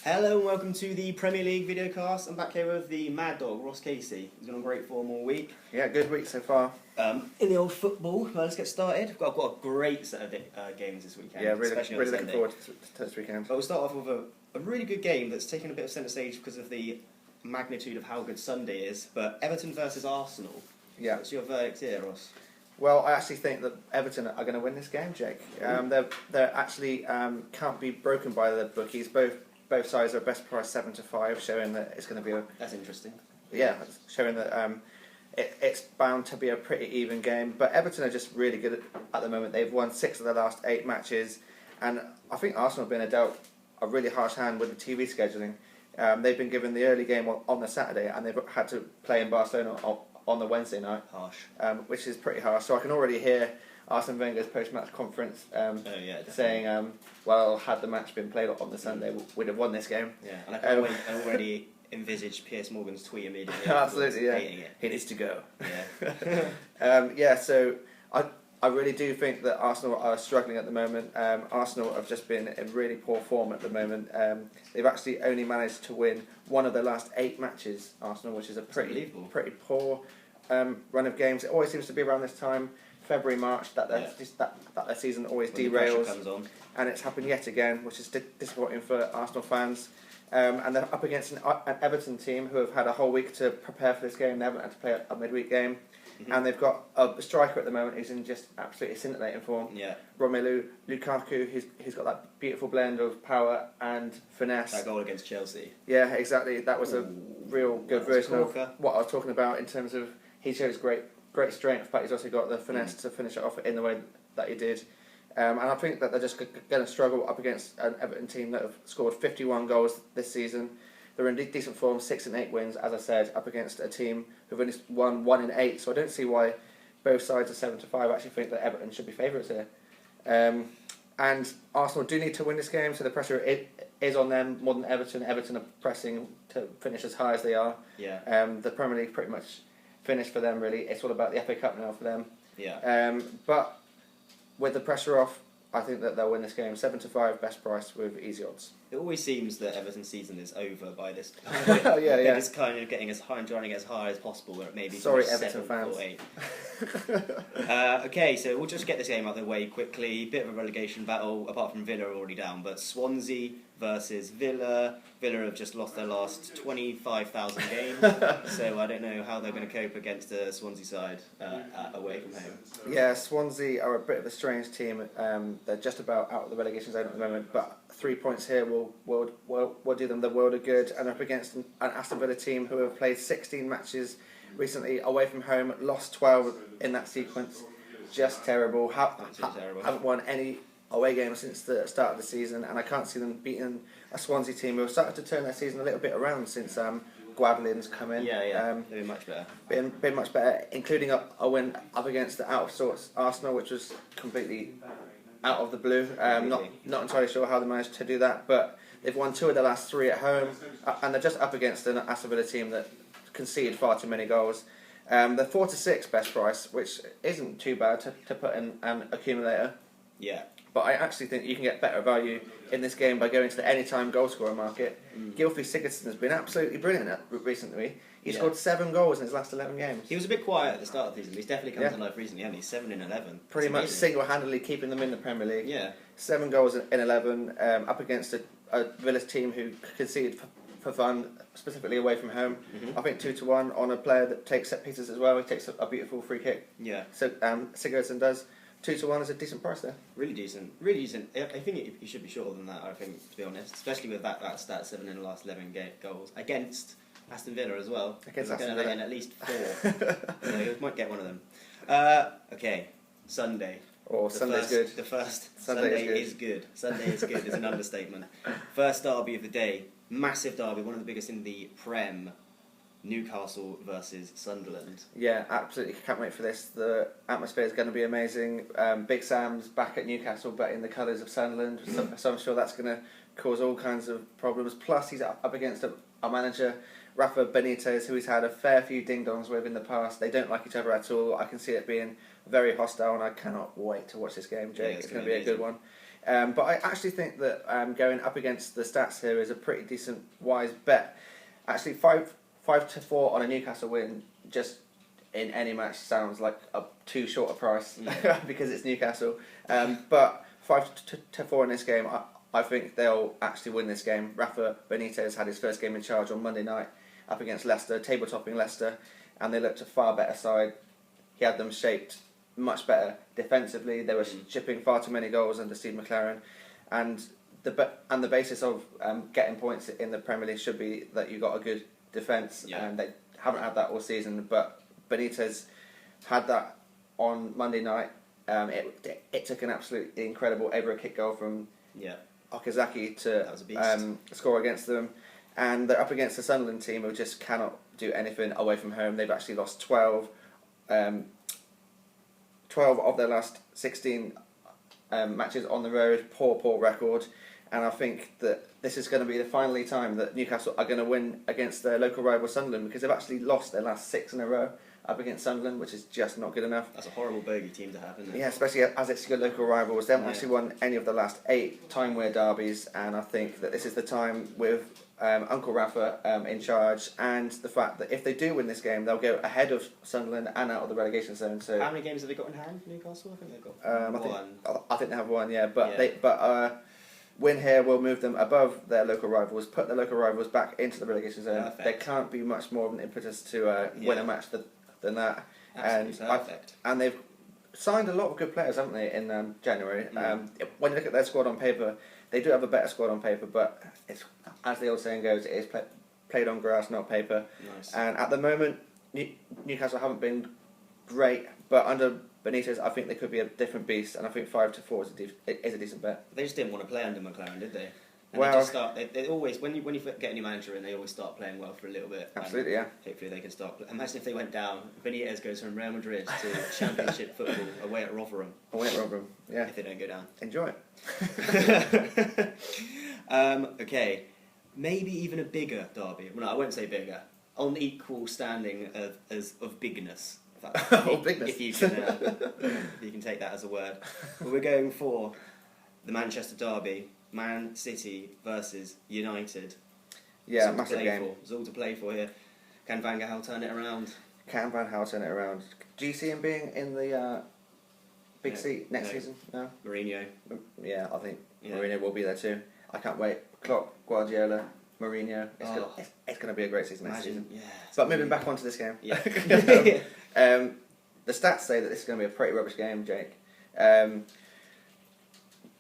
Hello and welcome to the Premier League videocast. I'm back here with the Mad Dog, Ross Casey. He's been on great form all week. Yeah, good week so far. In the old football, well, let's get started. I've got a great set of games this weekend. Yeah, really looking forward to this weekend. But we'll start off with a really good game that's taken a bit of centre stage because of the magnitude of how good Sunday is. But Everton versus Arsenal. Yeah. What's your verdict here, Ross? Well, I actually think that Everton are going to win this game, Jake. They're actually can't be broken by the bookies. Both sides are best price 7-5, showing that it's going to be a... That's interesting. Yeah, showing that it's bound to be a pretty even game. But Everton are just really good at the moment. They've won 6 of the last 8 matches. And I think Arsenal have been dealt a really harsh hand with the TV scheduling. They've been given the early game on the Saturday, and they've had to play in Barcelona on the Wednesday night. Harsh. Which is pretty harsh. So I can already hear Arsene Wenger's post-match conference saying, well, had the match been played on the Sunday, we'd have won this game. Yeah, and I already envisaged Piers Morgan's tweet immediately. Absolutely, yeah. Hating it. He needs to go. Yeah. So I really do think that Arsenal are struggling at the moment. Arsenal have just been in really poor form at the moment. They've actually only managed to win 1 of their last 8 matches, Arsenal, which is a pretty poor run of games. It always seems to be around this time, February, March, that their season always when derails. The pressure comes on. And it's happened yet again, which is disappointing for Arsenal fans. And they're up against an Everton team who have had a whole week to prepare for this game. They haven't had to play a midweek game. Mm-hmm. And they've got a striker at the moment who's in just absolutely scintillating form. Yeah. Romelu Lukaku, who's got that beautiful blend of power and finesse. That goal against Chelsea. Yeah, exactly. That was a real good version of what I was talking about in terms of he shows great strength, but he's also got the finesse to finish it off in the way that he did. And I think that they're just going to struggle up against an Everton team that have scored 51 goals this season. They're in decent form, 6 and 8 wins, as I said, up against a team who've only won 1 in 8. So I don't see why both sides are 7-5. I actually think that Everton should be favourites here. And Arsenal do need to win this game, so the pressure is on them more than Everton. Everton are pressing to finish as high as they are. Yeah. The Premier League pretty much finished for them, really. It's all about the FA Cup now for them. Yeah. But with the pressure off, I think that they'll win this game. 7-5, best price with easy odds. It always seems that Everton's season is over by this. Yeah. They're just kind of getting as high and trying to get as high as possible. Where it maybe sorry, Everton fans. 8. Okay, so we'll just get this game out of the way quickly. Bit of a relegation battle, apart from Villa are already down, but Swansea versus Villa. Villa have just lost their last 25,000 games, so I don't know how they're going to cope against the Swansea side away from home. Yeah, Swansea are a bit of a strange team. They're just about out of the relegation zone at the moment, but 3 points here will do them the world of good. And up against an Aston Villa team who have played 16 matches recently away from home, lost 12 in that sequence. Just terrible. Haven't won any away games since the start of the season, and I can't see them beating a Swansea team who have started to turn their season a little bit around since Guadlin's come in. Yeah. They've been much better. Been much better, including a win up against the out of sorts Arsenal, which was completely out of the blue. Not entirely sure how they managed to do that, but they've won 2 of their last 3 at home, and they're just up against an Aston Villa team that conceded far too many goals. They're 4-6 best price, which isn't too bad to put in an accumulator. Yeah. But I actually think you can get better value in this game by going to the anytime goal scorer market. Gylfi Sigurdsson has been absolutely brilliant recently. He's scored 7 goals in his last 11 games. He was a bit quiet at the start of the season, but he's definitely come to life recently, hasn't he? 7 in 11. Pretty much single-handedly keeping them in the Premier League. Yeah. 7 goals in 11, up against a Villa's team who conceded for fun, specifically away from home. Mm-hmm. I think 2-1 on a player that takes set pieces as well. He takes a beautiful free kick. Yeah. So Sigurdsson does. 2-1 is a decent price there. Really decent. I think you should be shorter than that, I think, to be honest. Especially with that stat, 7 in the last 11 goals. Against Aston Villa as well. Against Aston Villa. Going to at least 4. So you might get one of them. Okay, Sunday. Sunday's good. The first Sunday is good. Sunday is good is an understatement. First derby of the day. Massive derby, one of the biggest in the Prem. Newcastle versus Sunderland. Yeah, absolutely. Can't wait for this. The atmosphere is going to be amazing. Big Sam's back at Newcastle, but in the colours of Sunderland. So I'm sure that's going to cause all kinds of problems. Plus, he's up against a manager, Rafa Benitez, who he's had a fair few ding-dongs with in the past. They don't like each other at all. I can see it being very hostile, and I cannot wait to watch this game, Jake. It's going to be a good one. But I actually think that going up against the stats here is a pretty decent, wise bet. Actually, 5-4 on a Newcastle win just in any match sounds like a too short a price because it's Newcastle. But 5-4 in this game, I think they'll actually win this game. Rafa Benitez had his first game in charge on Monday night up against Leicester, table-topping Leicester, and they looked a far better side. He had them shaped much better defensively. They were shipping far too many goals under Steve McLaren, and the basis of getting points in the Premier League should be that you got a good defence, and they haven't had that all season. But Benitez had that on Monday night. It took an absolutely incredible over a kick goal from Okazaki to score against them, and they're up against the Sunderland team who just cannot do anything away from home. They've actually lost 12 of their last 16 matches on the road. Poor record, and I think that this is going to be the finally time that Newcastle are going to win against their local rival Sunderland, because they've actually lost their last 6 in a row up against Sunderland, which is just not good enough. That's a horrible bogey team to have, isn't it? Yeah, especially as it's your local rivals. They haven't actually won any of the last 8 time wear derbies, and I think that this is the time with Uncle Rafa in charge, and the fact that if they do win this game, they'll go ahead of Sunderland and out of the relegation zone. So how many games have they got in hand, Newcastle? I think they've got one. I think they have one, but win here will move them above their local rivals, put their local rivals back into the relegation zone. Perfect. There can't be much more of an impetus to win a match than that. And they've signed a lot of good players, haven't they, in January. When you look at their squad on paper, they do have a better squad on paper, but it's, as the old saying goes, it is played on grass, not paper. Nice. And at the moment, Newcastle haven't been great, but under Benitez, I think they could be a different beast, and I think 5-4 is a decent bet. They just didn't want to play under McLaren, did they? And well, they just start. They always, when you get a new manager in, they always start playing well for a little bit. Absolutely, yeah. Hopefully they can start. Imagine if they went down. Benitez goes from Real Madrid to Championship football away at Rotherham. Yeah. If they don't go down. Enjoy it. Okay, maybe even a bigger derby. Well, no, I won't say bigger. On equal standing of bigness. Bigness. If you can take that as a word. But we're going for the Manchester derby. Man City versus United. Yeah, massive game. There's all to play for here. Can Van Gaal turn it around? Do you see him being in the big seat next season? No? Mourinho. Yeah, I think Mourinho will be there too. I can't wait. Klopp, Guardiola, Mourinho. It's going to be a great season next season. Yeah, but moving back onto this game. Yeah. The stats say that this is going to be a pretty rubbish game, Jake.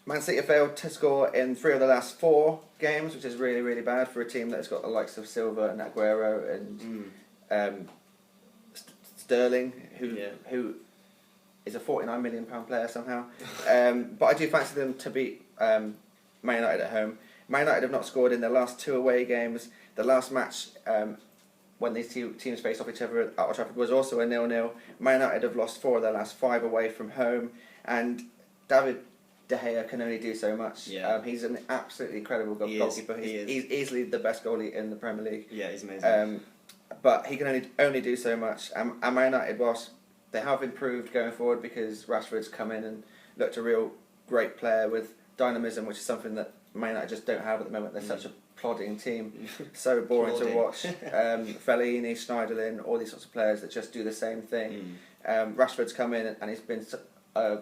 Man City have failed to score in 3 of the last 4 games, which is really, really bad for a team that's got the likes of Silva and Aguero and Sterling, who is a £49 million player somehow. But I do fancy them to beat Man United at home. Man United have not scored in their last 2 away games. The last match when these 2 teams faced off each other at Old Trafford was also a 0-0. Man United have lost 4 of their last 5 away from home, and David De Gea can only do so much. Yeah. He's an absolutely incredible goalkeeper. He's easily the best goalie in the Premier League. Yeah, he's amazing. But he can only do so much. And Man United, whilst they have improved going forward because Rashford's come in and looked a real great player with dynamism, which is something that Man United just don't have at the moment. They're such a plodding team, so boring to watch. Fellaini, Schneiderlin, all these sorts of players that just do the same thing. Rashford's come in and he's been a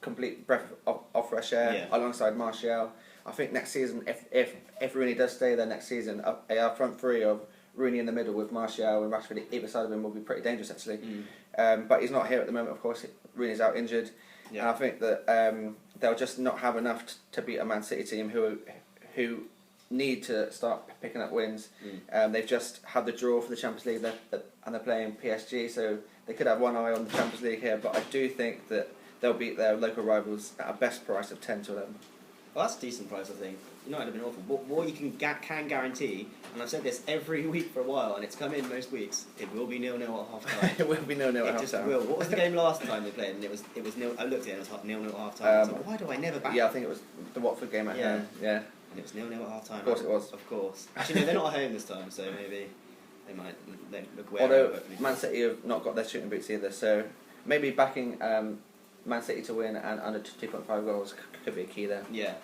complete breath of fresh air alongside Martial. I think next season, if Rooney does stay there next season, our front 3 of Rooney in the middle with Martial and Rashford either side of him will be pretty dangerous actually. But he's not here at the moment, of course. Rooney's out injured, and I think that they'll just not have enough to beat a Man City team who need to start picking up wins. They've just had the draw for the Champions League, and they're playing PSG, so they could have one eye on the Champions League here. But I do think that they'll beat their local rivals at a best price of 10 to 11. Well, that's a decent price, I think. United have been awful. What you can guarantee, and I've said this every week for a while, and it's come in most weeks, it will be 0-0 at half time. It will be 0-0 at half time. It just will. What was the game last time they played? And it was nil. I looked at it and it was 0-0 at half time. I was like, why do I never back? Yeah, I think it was the Watford game at home. Yeah. And it was 0-0 at half time. Of course it was. Of course. Actually, no, they're not at home this time, so maybe they look wary. Although Man City have not got their shooting boots either, so maybe backing Man City to win and under 2.5 goals could be a key there. Yeah,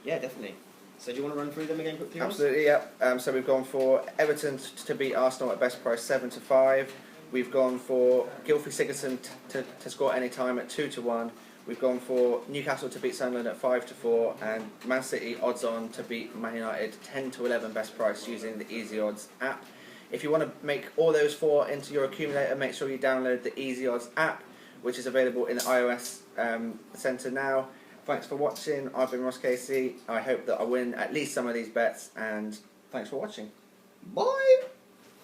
definitely. So do you want to run through them again quickly? Absolutely, yeah. So we've gone for Everton to beat Arsenal at best price 7-5. We've gone for Gylfi Sigurdsson to score any time at 2-1. We've gone for Newcastle to beat Sunderland at 5-4, and Man City odds on to beat Man United 10-11 best price using the Easy Odds app. If you want to make all those 4 into your accumulator, make sure you download the Easy Odds app, which is available in the iOS Centre now. Thanks for watching. I've been Ross Casey. I hope that I win at least some of these bets, and thanks for watching. Bye!